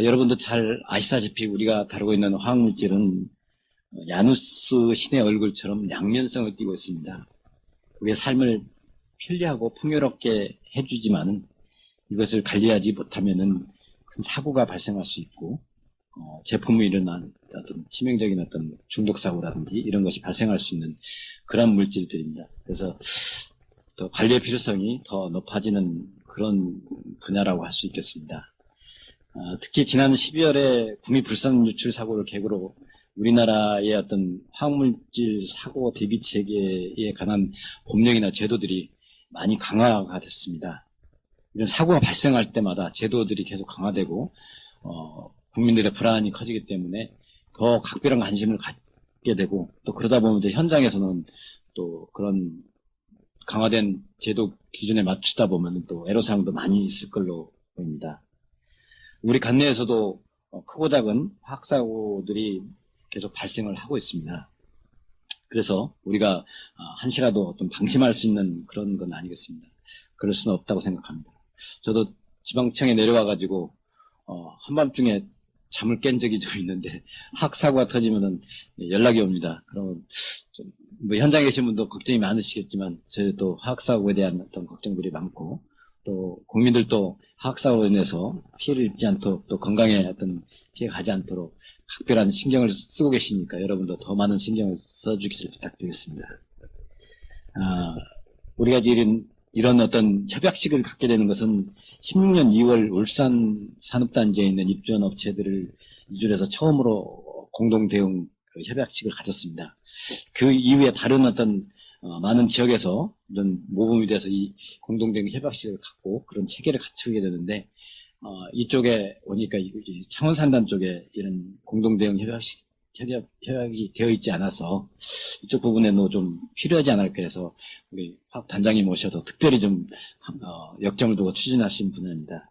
여러분도 잘 아시다시피 우리가 다루고 있는 화학물질은 야누스 신의 얼굴처럼 양면성을 띠고 있습니다. 우리의 삶을 편리하고 풍요롭게 해주지만 이것을 관리하지 못하면은 큰 사고가 발생할 수 있고 제품이 일어난 어떤 치명적인 어떤 중독사고라든지 이런 것이 발생할 수 있는 그런 물질들입니다. 그래서 더 관리의 필요성이 더 높아지는 그런 분야라고 할 수 있겠습니다. 특히 지난 12월에 구미 불산 유출 사고를 계기로 우리나라의 어떤 화학물질 사고 대비 체계에 관한 법령이나 제도들이 많이 강화가 됐습니다. 이런 사고가 발생할 때마다 제도들이 계속 강화되고 국민들의 불안이 커지기 때문에 더 각별한 관심을 갖게 되고 또 그러다 보면 이제 현장에서는 또 그런 강화된 제도 기준에 맞추다 보면 또 애로사항도 많이 있을 걸로 보입니다. 우리 관내에서도 크고 작은 화학사고들이 계속 발생을 하고 있습니다. 그래서 우리가 한시라도 어떤 방심할 수 있는 그런 건 아니겠습니다. 그럴 수는 없다고 생각합니다. 저도 지방청에 내려와가지고 한밤중에 잠을 깬 적이 좀 있는데 화학사고가 터지면은 연락이 옵니다. 그러면 좀 뭐 현장에 계신 분도 걱정이 많으시겠지만 저희도 화학사고에 대한 어떤 걱정들이 많고 또 국민들도 화학사고로 인해서 피해를 입지 않도록 또 건강에 어떤 피해가 가지 않도록 각별한 신경을 쓰고 계시니까 여러분도 더 많은 신경을 써주기를 부탁드리겠습니다. 우리가 이런 어떤 협약식을 갖게 되는 것은 16년 2월 울산 산업단지에 있는 입주한 업체들을 이주해서 처음으로 공동 대응 협약식을 가졌습니다. 그 이후에 다른 어떤 많은 지역에서 이런 모범이 돼서 이 공동 대응 협약식을 갖고 그런 체계를 갖추게 되는데 이쪽에 오니까 창원산단 쪽에 이런 공동 대응 협약이 되어 있지 않아서 이쪽 부분에도 좀 필요하지 않을까 해서 우리 화학 단장님 모셔서 특별히 좀 역점을 두고 추진하신 분야입니다.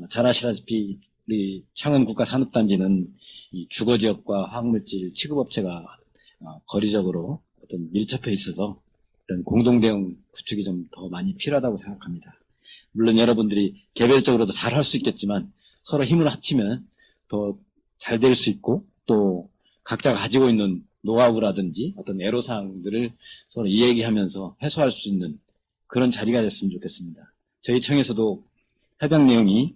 잘 아시다시피 우리 창원 국가산업단지는 이 주거지역과 화학물질 취급업체가 거리적으로 어떤 밀접해 있어서 이런 공동 대응 구축이 좀 더 많이 필요하다고 생각합니다. 물론 여러분들이 개별적으로도 잘 할 수 있겠지만 서로 힘을 합치면 더 잘 될 수 있고 또 각자가 가지고 있는 노하우라든지 어떤 애로사항들을 서로 이야기하면서 해소할 수 있는 그런 자리가 됐으면 좋겠습니다. 저희 청에서도 협약 내용이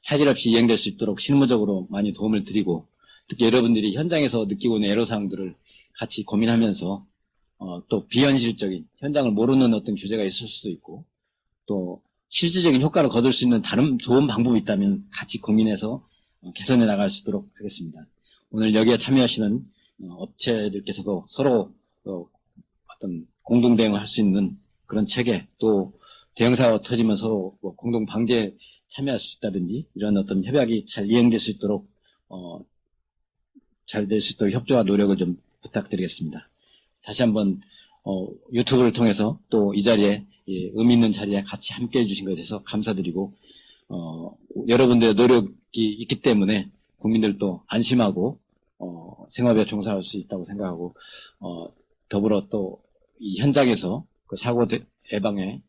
차질 없이 이행될 수 있도록 실무적으로 많이 도움을 드리고 특히 여러분들이 현장에서 느끼고 있는 애로사항들을 같이 고민하면서 또 비현실적인 현장을 모르는 어떤 규제가 있을 수도 있고 또 실질적인 효과를 거둘 수 있는 다른 좋은 방법이 있다면 같이 고민해서 개선해 나갈 수 있도록 하겠습니다. 오늘 여기에 참여하시는 업체들께서도 서로 어떤 공동 대응을 할 수 있는 그런 체계 또 대형사고가 터지면 서로 공동 방제에 참여할 수 있다든지 이런 어떤 협약이 잘 이행될 수 있도록 잘 될 수 있도록 협조와 노력을 좀 부탁드리겠습니다. 다시 한번 유튜브를 통해서 또 이 자리에 의미 있는 자리에 같이 함께 해주신 것에 대해서 감사드리고 여러분들의 노력이 있기 때문에 국민들도 안심하고 생업에 종사할 수 있다고 생각하고 더불어 또 이 현장에서 그 사고 예방에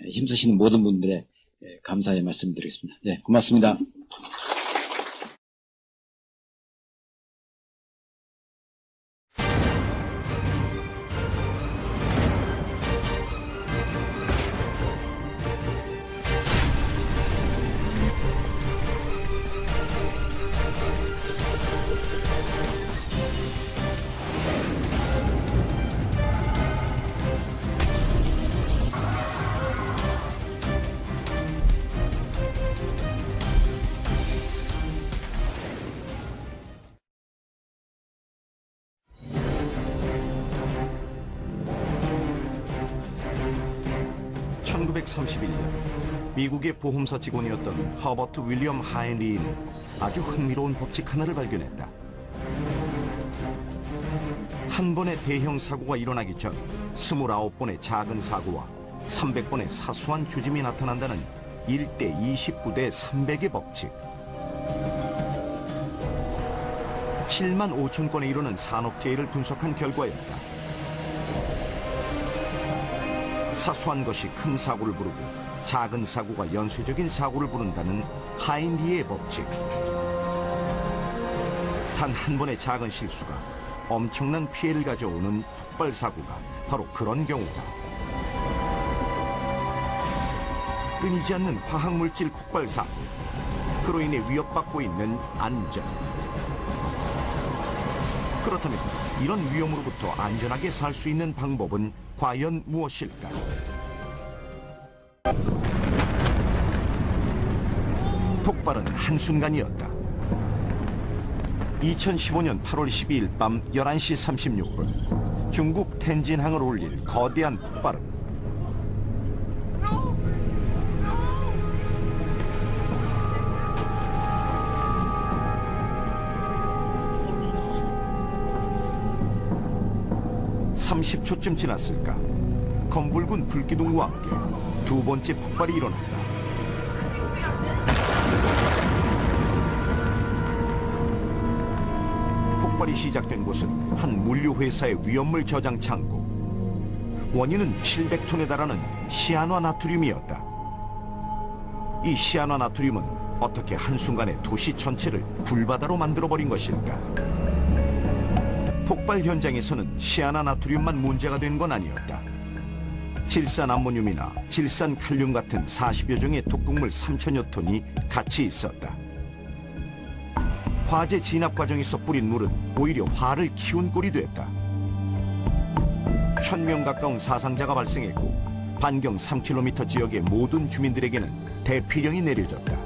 힘쓰시는 모든 분들의 감사의 말씀드리겠습니다. 네, 고맙습니다. (1931년) 미국의 보험사 직원이었던 허버트 윌리엄 하인리는 아주 흥미로운 법칙 하나를 발견했다. 한 번의 대형 사고가 일어나기 전 29번의 작은 사고와 300번의 사소한 조짐이 나타난다는 1대 29대 300의 법칙. 7만 5천 건에 이르는 산업재해를 분석한 결과였다. 사소한 것이 큰 사고를 부르고 작은 사고가 연쇄적인 사고를 부른다는 하인리의 법칙. 단 한 번의 작은 실수가 엄청난 피해를 가져오는 폭발 사고가 바로 그런 경우다. 끊이지 않는 화학물질 폭발 사고, 그로 인해 위협받고 있는 안전. 그렇다면 이런 위험으로부터 안전하게 살 수 있는 방법은 과연 무엇일까? 폭발은 한순간이었다. 2015년 8월 12일 밤 11시 36분 중국 텐진항을 울릴 거대한 폭발은 (30초쯤) 지났을까? 검붉은 불기둥과 함께 두 번째 폭발이 일어났다. 폭발이 시작된 곳은 한 물류회사의 위험물 저장 창고. 원인은 700톤에 달하는 시아노나트륨이었다. 이 시아노나트륨은 어떻게 한순간에 도시 전체를 불바다로 만들어버린 것일까? 폭발 현장에서는 시아노나트륨만 문제가 된 건 아니었다. 질산암모늄이나 질산칼륨 같은 40여 종의 독극물 3천여 톤이 같이 있었다. 화재 진압 과정에서 뿌린 물은 오히려 화를 키운 꼴이 됐다. 1000명 가까운 사상자가 발생했고 반경 3km 지역의 모든 주민들에게는 대피령이 내려졌다.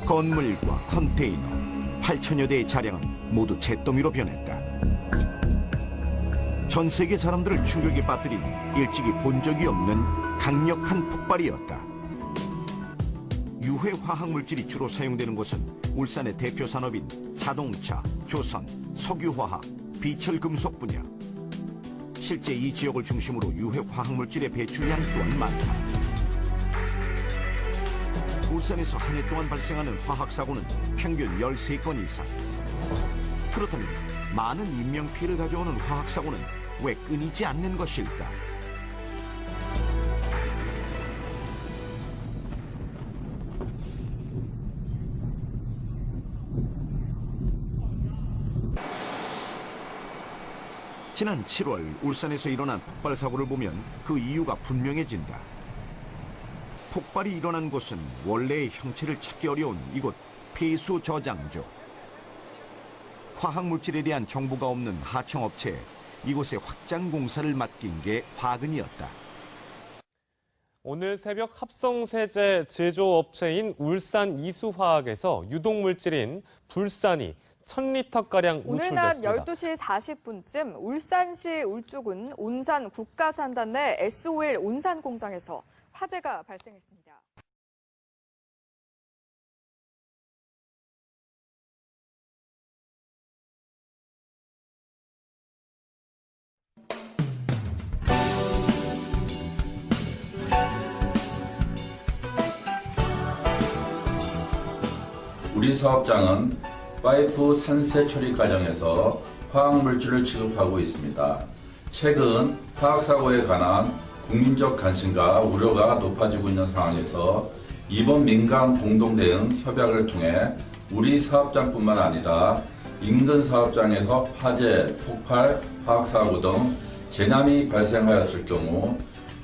건물과 컨테이너, 8천여 대의 차량은 모두 잿더미로 변했다. 전 세계 사람들을 충격에 빠뜨린 일찍이 본 적이 없는 강력한 폭발이었다. 유해 화학물질이 주로 사용되는 곳은 울산의 대표 산업인 자동차, 조선, 석유화학, 비철금속 분야. 실제 이 지역을 중심으로 유해 화학물질의 배출량 또한 많다. 울산에서 한 해 동안 발생하는 화학사고는 평균 13건 이상. 그렇다면 많은 인명피해를 가져오는 화학사고는 왜 끊이지 않는 것일까? 지난 7월 울산에서 일어난 폭발 사고를 보면 그 이유가 분명해진다. 폭발이 일어난 곳은 원래의 형체를 찾기 어려운 이곳 폐수 저장조. 화학물질에 대한 정보가 없는 하청업체에 이곳에 확장 공사를 맡긴 게 화근이었다. 오늘 새벽 합성세제 제조업체인 울산 이수화학에서 유독물질인 불산이 1000리터가량 오늘 낮 노출됐습니다. 12시 40분쯤 울산시 울주군 온산 국가산단 내 S-오일 온산 공장에서 화재가 발생했습니다. 우리 사업장은 파이프 산세 처리 과정에서 화학물질을 취급하고 있습니다. 최근 화학사고에 관한 국민적 관심과 우려가 높아지고 있는 상황에서 이번 민간 공동대응 협약을 통해 우리 사업장뿐만 아니라 인근 사업장에서 화재, 폭발, 화학사고 등 재난이 발생하였을 경우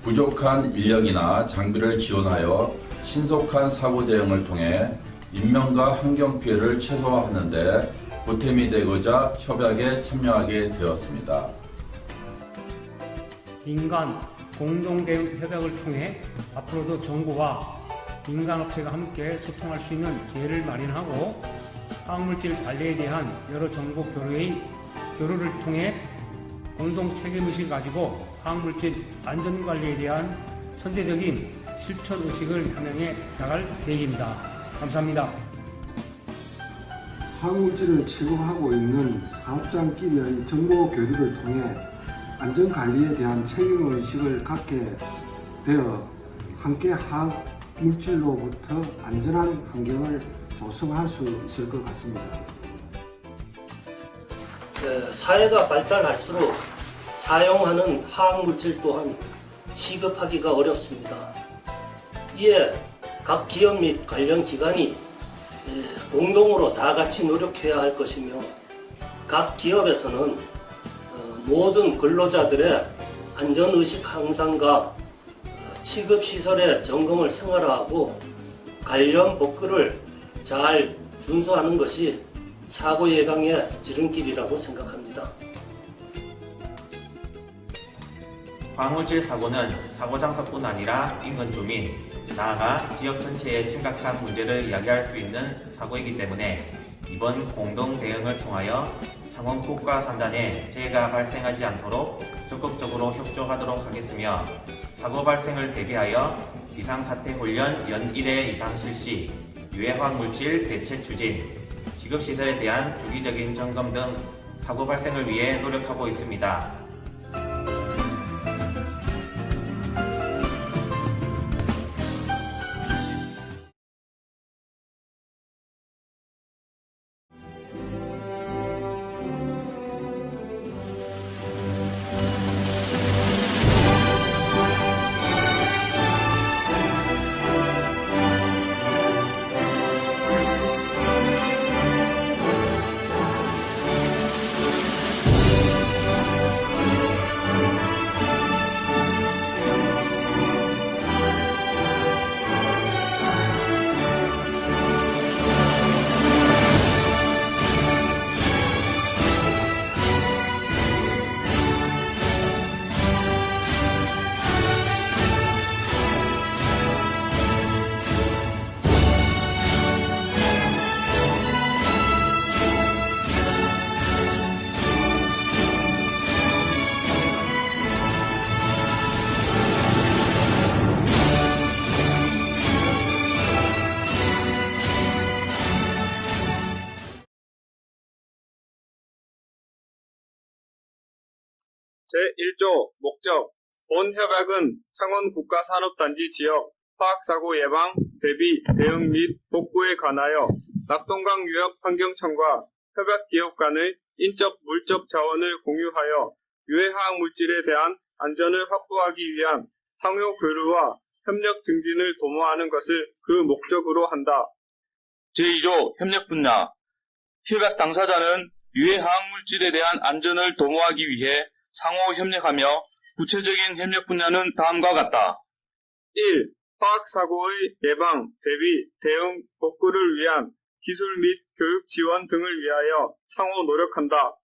부족한 인력이나 장비를 지원하여 신속한 사고 대응을 통해 인명과 환경 피해를 최소화하는 데 보탬이 되고자 협약에 참여하게 되었습니다. 민간 공동대응 협약을 통해 앞으로도 정부와 민간업체가 함께 소통할 수 있는 기회를 마련하고 화학물질 관리에 대한 여러 정보 교류를 통해 공동 책임의식을 가지고 화학물질 안전관리에 대한 선제적인 실천의식을 함양해 나갈 계획입니다. 감사합니다. 화학물질을 취급하고 있는 사업장끼리의 정보 교류를 통해 안전관리에 대한 책임의식을 갖게 되어 함께 화학물질로부터 안전한 환경을 조성할 수 있을 것 같습니다. 사회가 발달할수록 사용하는 화학물질 또한 취급하기가 어렵습니다. 이에 각 기업 및 관련 기관이 공동으로 다 같이 노력해야 할 것이며 각 기업에서는 모든 근로자들의 안전의식 향상과 취급시설의 점검을 생활화하고 관련 법규를 잘 준수하는 것이 사고 예방의 지름길이라고 생각합니다. 화학물질 사고는 사고 장소뿐 아니라 인근 주민, 나아가 지역 전체에 심각한 문제를 야기할 수 있는 사고이기 때문에 이번 공동 대응을 통하여 창원 국가산단에 재해가 발생하지 않도록 적극적으로 협조하도록 하겠으며 사고 발생을 대비하여 비상사태 훈련 연 1회 이상 실시, 유해화학물질 대체 추진, 지급시설에 대한 주기적인 점검 등 사고 발생을 위해 노력하고 있습니다. 제1조 목적 본 협약은 창원 국가산업단지 지역 화학사고 예방, 대비, 대응 및 복구에 관하여 낙동강 유역 환경청과 협약기업 간의 인적 물적 자원을 공유하여 유해화학 물질에 대한 안전을 확보하기 위한 상호 교류와 협력 증진을 도모하는 것을 그 목적으로 한다. 제2조 협력 분야 협약 당사자는 유해화학 물질에 대한 안전을 도모하기 위해 상호 협력하며 구체적인 협력 분야는 다음과 같다. 1. 화학사고의 예방, 대비, 대응, 복구를 위한 기술 및 교육 지원 등을 위하여 상호 노력한다.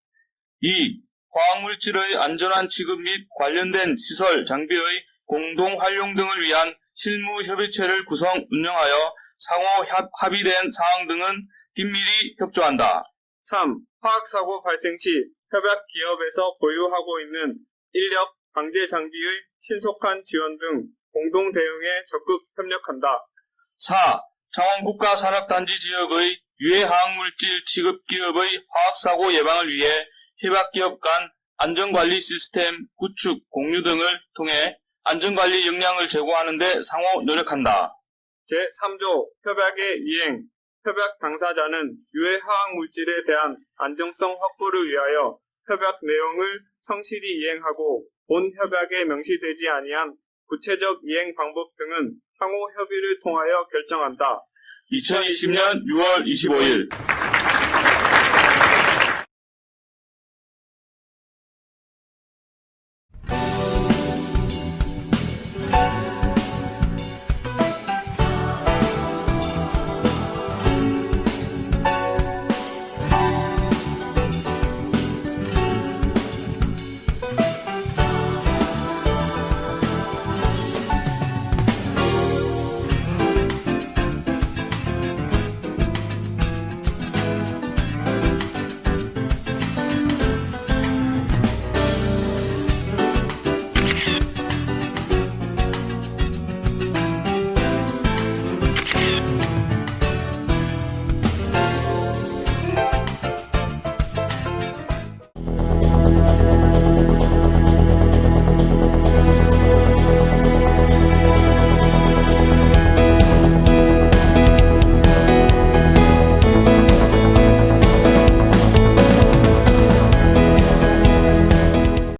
2. 화학물질의 안전한 취급 및 관련된 시설, 장비의 공동 활용 등을 위한 실무 협의체를 구성, 운영하여 상호 합의된 사항 등은 긴밀히 협조한다. 3. 화학사고 발생 시 협약 기업에서 보유하고 있는 인력, 방제 장비의 신속한 지원 등 공동 대응에 적극 협력한다. 4. 창원국가산업단지 지역의 유해화학물질 취급기업의 화학사고 예방을 위해 협약기업 간 안전관리 시스템 구축, 공유 등을 통해 안전관리 역량을 제고하는 데 상호 노력한다. 제3조 협약의 이행 협약 당사자는 유해화학 물질에 대한 안정성 확보를 위하여 협약 내용을 성실히 이행하고 본 협약에 명시되지 아니한 구체적 이행 방법 등은 상호 협의를 통하여 결정한다. 2020년 6월 25일